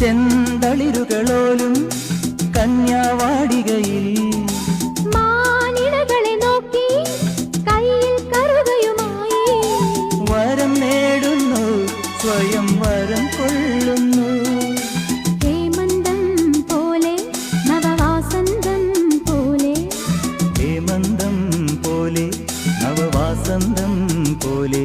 ചെന്തളിരുകളോലും കന്യാവാടികയിൽ മാനിടകളെ നോക്കി കയ്യിൽ കറുകയുമായി വരം നേടുന്നു, സ്വയം വരം കൊള്ളുന്നു. ഹേമന്തം പോലെ നവവാസന്തം പോലെ, ഹേമന്തം പോലെ നവവാസന്തം പോലെ